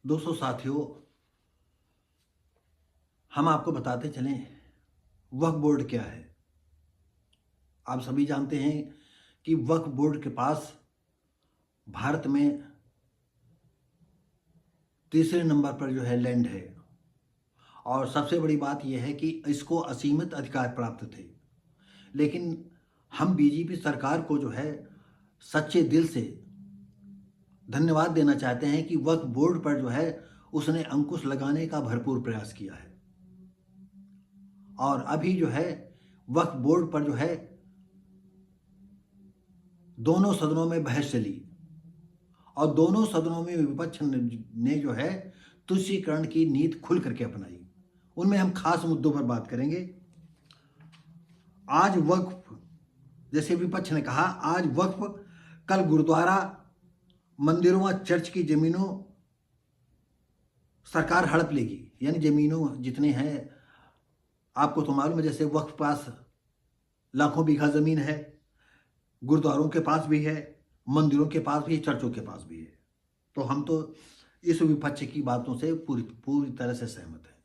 दोस्तों साथियों, हम आपको बताते चलें वक्फ बोर्ड क्या है। आप सभी जानते हैं कि वक्फ बोर्ड के पास भारत में तीसरे नंबर पर जो है लैंड है और सबसे बड़ी बात यह है कि इसको असीमित अधिकार प्राप्त थे। लेकिन हम बीजेपी सरकार को जो है सच्चे दिल से धन्यवाद देना चाहते हैं कि वक्फ बोर्ड पर जो है उसने अंकुश लगाने का भरपूर प्रयास किया है। और अभी जो है वक्फ बोर्ड पर जो है दोनों सदनों में बहस चली और दोनों सदनों में विपक्ष ने जो है तुष्टीकरण की नीति खुल करके अपनाई। उनमें हम खास मुद्दों पर बात करेंगे। आज वक्फ, जैसे विपक्ष ने कहा, आज वक्फ, कल गुरुद्वारा, मंदिरों व चर्च की जमीनों सरकार हड़प लेगी। यानी जमीनों जितने हैं, आपको तो मालूम है, जैसे वक्फ पास लाखों बीघा जमीन है, गुरुद्वारों के पास भी है, मंदिरों के पास भी है, चर्चों के पास भी है। तो हम तो इस विपक्ष की बातों से पूरी पूरी तरह से सहमत हैं।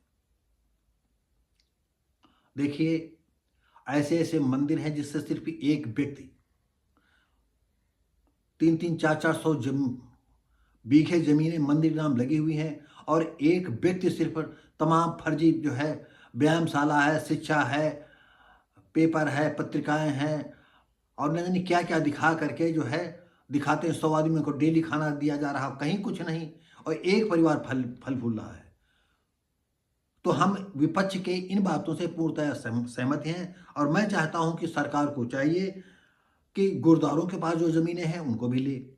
देखिए, ऐसे ऐसे मंदिर हैं जिससे सिर्फ एक व्यक्ति 300-400 बीघे जमीनें मंदिर नाम लगी हुई हैं और एक व्यक्ति सिर्फ तमाम फर्जी जो है व्यायामशाला है, शिक्षा है, पेपर है, पत्रिकाएं हैं और न जाने क्या क्या दिखा करके जो है दिखाते हैं। 100 आदमियों को डेली खाना दिया जा रहा, कहीं कुछ नहीं, और एक परिवार फल फल फूल रहा है। तो हम विपक्ष के इन बातों से पूर्णतः सहमत हैं और मैं चाहता हूं कि सरकार को चाहिए कि गुरुद्वारों के पास जो जमीनें हैं उनको भी ले,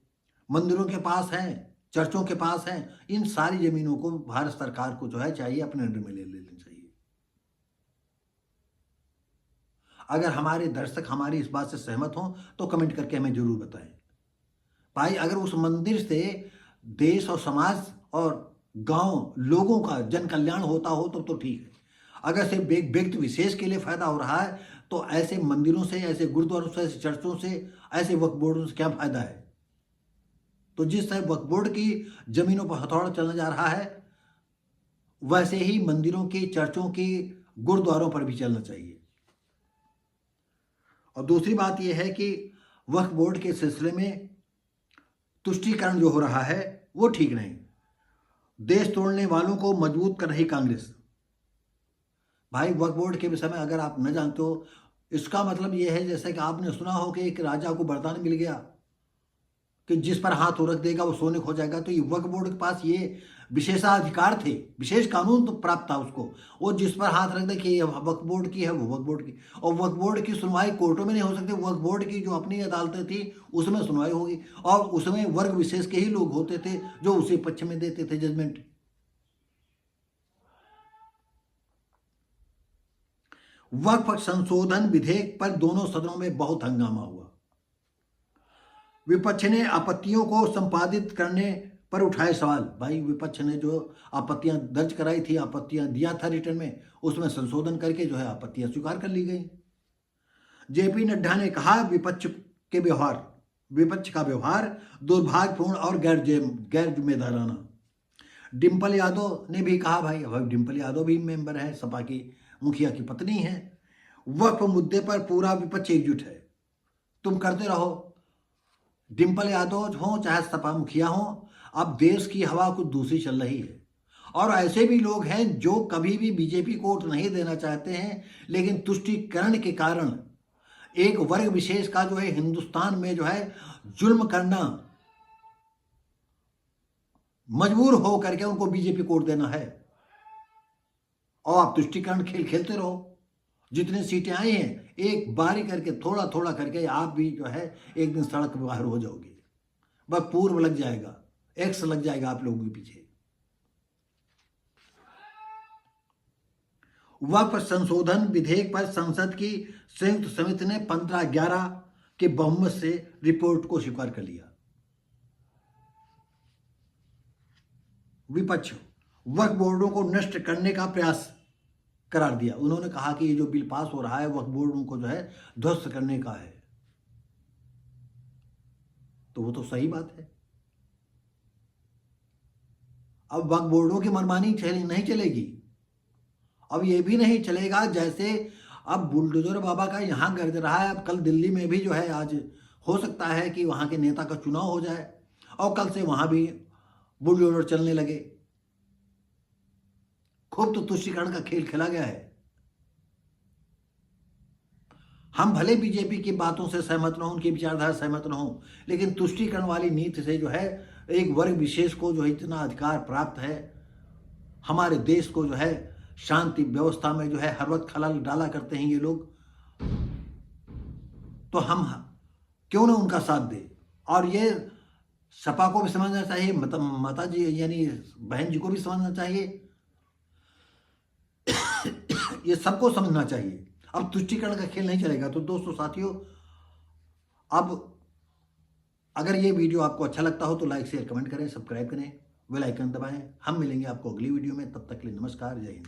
मंदिरों के पास हैं, चर्चों के पास हैं, इन सारी जमीनों को भारत सरकार को जो है चाहिए अपने अंडर में ले लेना चाहिए। अगर हमारे दर्शक हमारी इस बात से सहमत हों तो कमेंट करके हमें जरूर बताएं। भाई, अगर उस मंदिर से देश और समाज और गांव लोगों का जन कल्याण होता हो तो ठीक है। अगर सिर्फ एक व्यक्ति विशेष के लिए फायदा हो रहा है तो ऐसे मंदिरों से, ऐसे गुरुद्वारों से, ऐसे चर्चों से, ऐसे वक्फ बोर्डों से क्या फायदा है। तो जिस तरह वक्फ बोर्ड की जमीनों पर हथौड़ा चलने जा रहा है वैसे ही मंदिरों की, चर्चों की, गुरुद्वारों पर भी चलना चाहिए। और दूसरी बात यह है कि वक्फ बोर्ड के सिलसिले में तुष्टीकरण जो हो रहा है वो ठीक नहीं। देश तोड़ने वालों को मजबूत कर रही कांग्रेस। भाई, वक्फ बोर्ड के विषय में अगर आप न जानते हो, इसका मतलब यह है जैसे कि आपने सुना हो कि एक राजा को वरदान मिल गया कि जिस पर हाथ रख देगा वो सोने खो जाएगा। तो ये वक्फ बोर्ड के पास ये विशेषाधिकार थे, विशेष कानून तो प्राप्त था उसको। वो जिस पर हाथ रख दे कि ये वक्फ बोर्ड की है, वो वक्फ बोर्ड की। और वक्फ बोर्ड की सुनवाई कोर्टों में नहीं हो सकती। वक्फ बोर्ड की जो अपनी अदालतें थी उसमें सुनवाई होगी और उसमें वर्ग विशेष के ही लोग होते थे जो उसी पक्ष में देते थे जजमेंट। वक्फ संशोधन विधेयक पर दोनों सदनों में बहुत हंगामा हुआ। विपक्ष ने आपत्तियों को संपादित करने पर उठाए सवाल। भाई, विपक्ष ने जो आपत्तियां दर्ज कराई थी, आपत्तियां दिया था रिटर्न में, उसमें संशोधन करके जो है आपत्तियां स्वीकार कर ली गई। जेपी नड्डा ने कहा विपक्ष का व्यवहार दुर्भाग्यपूर्ण और गैर जिम्मेदाराना। डिम्पल यादव ने भी कहा, भाई डिम्पल यादव भी मेंबर है, सपा की मुखिया की पत्नी है, वक्फ मुद्दे पर पूरा विपक्ष एकजुट है, तुम करते रहो। डिम्पल यादव हो चाहे सपा मुखिया हो, अब देश की हवा कुछ दूसरी चल रही है। और ऐसे भी लोग हैं जो कभी भी बीजेपी को वोट नहीं देना चाहते हैं, लेकिन तुष्टीकरण के कारण एक वर्ग विशेष का जो है हिंदुस्तान में जो है जुल्म करना, मजबूर हो करके उनको बीजेपी को वोट देना है। और आप तुष्टीकरण खेल खेलते रहो। जितनी सीटें आई हैं एक बारी करके, थोड़ा थोड़ा करके आप भी जो है एक दिन सड़क पर बाहर हो जाओगे। बस पूर्व लग जाएगा, एक्स लग जाएगा आप लोगों के पीछे। वक्फ संशोधन विधेयक पर संसद की संयुक्त समिति ने 15-11 के बहुमत से रिपोर्ट को स्वीकार कर लिया। विपक्ष वक्फ बोर्डों को नष्ट करने का प्रयास करार दिया। उन्होंने कहा कि ये जो बिल पास हो रहा है वक्फ बोर्डों को जो है ध्वस्त करने का है। तो वो तो सही बात है। अब वक्फ बोर्डों की मनमानी नहीं चलेगी। अब ये भी नहीं चलेगा जैसे अब बुलडोजर बाबा का यहाँ गर्ज रहा है, अब कल दिल्ली में भी जो है, आज हो सकता है कि वहाँ के नेता का चुनाव हो जाए और कल से वहाँ भी बुलडोजर चलने लगे। खूब तो तुष्टीकरण का खेल खेला गया है। हम भले बीजेपी की बातों से सहमत न हों, उनकी विचारधारा सहमत न हों, लेकिन तुष्टीकरण वाली नीति से जो है एक वर्ग विशेष को जो है इतना अधिकार प्राप्त है, हमारे देश को जो है शांति व्यवस्था में जो है हर वक्त खलल डाला करते हैं ये लोग, तो हम क्यों ना उनका साथ दें। और ये सपा को भी समझना चाहिए, माता जी यानी बहन जी को भी समझना चाहिए, ये सबको समझना चाहिए। अब तुष्टीकरण का खेल नहीं चलेगा। तो दोस्तों साथियों, अब अगर ये वीडियो आपको अच्छा लगता हो तो लाइक शेयर कमेंट करें, सब्सक्राइब करें, बेल आइकन दबाएं। हम मिलेंगे आपको अगली वीडियो में, तब तक के लिए नमस्कार, जय हिंद।